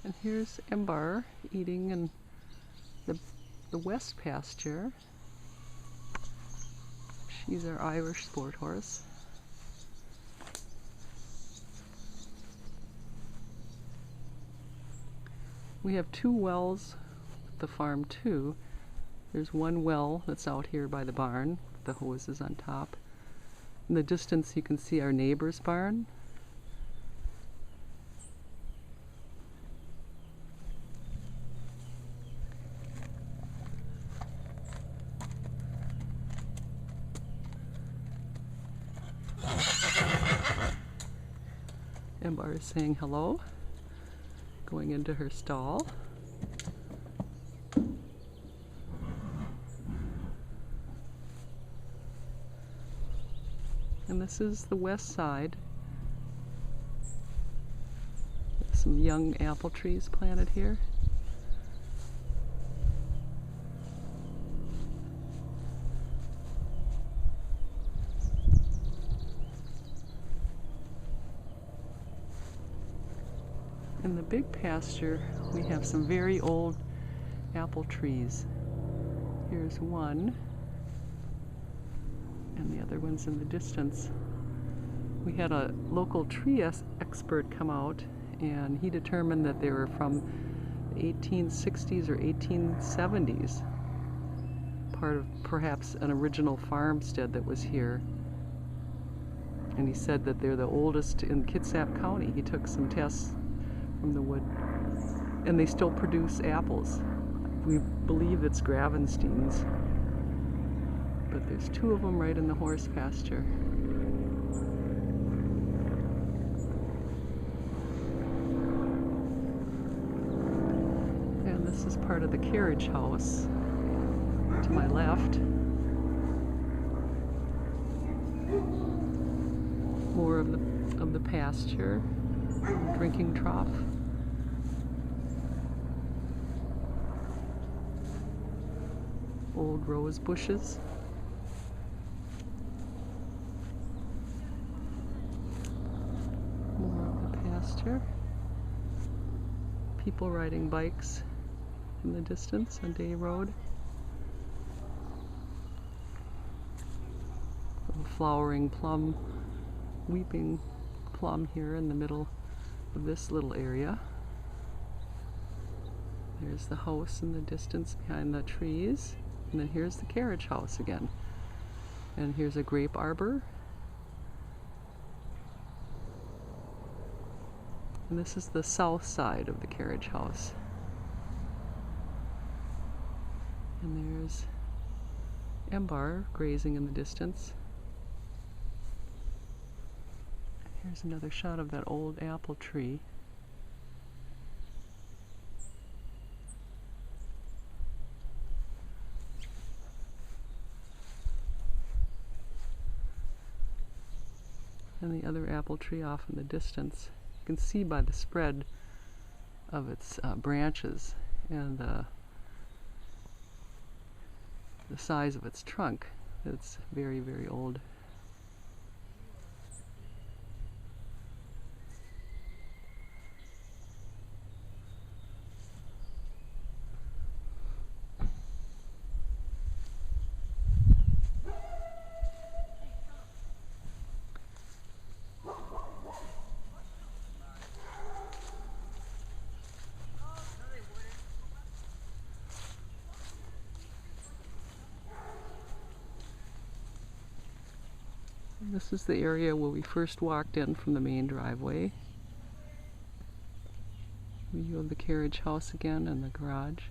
And here's Embar eating in the west pasture. She's our Irish sport horse. We have two wells at the farm too. There's one well that's out here by the barn, the hoses on top. In the distance you can see our neighbor's barn. Embar is saying hello, going into her stall. And this is the west side. There's some young apple trees planted here. In the big pasture, we have some very old apple trees. Here's one, and the other one's in the distance. We had a local tree expert come out, and he determined that they were from the 1860s or 1870s, part of perhaps an original farmstead that was here. And he said that they're the oldest in Kitsap County. He took some tests from the wood, and they still produce apples. We believe it's Gravenstein's, but there's two of them right in the horse pasture. And this is part of the carriage house to my left. More of the pasture, drinking trough. Old rose bushes. More of the pasture. People riding bikes in the distance on Day Road. A flowering plum, weeping plum here in the middle of this little area. There's the house in the distance behind the trees. And then here's the carriage house again. And here's a grape arbor. And this is the south side of the carriage house. And there's Embar grazing in the distance. Here's another shot of that old apple tree. And the other apple tree off in the distance. You can see by the spread of its branches and the size of its trunk that it's very, very old. This is the area where we first walked in from the main driveway. View of the carriage house again and the garage.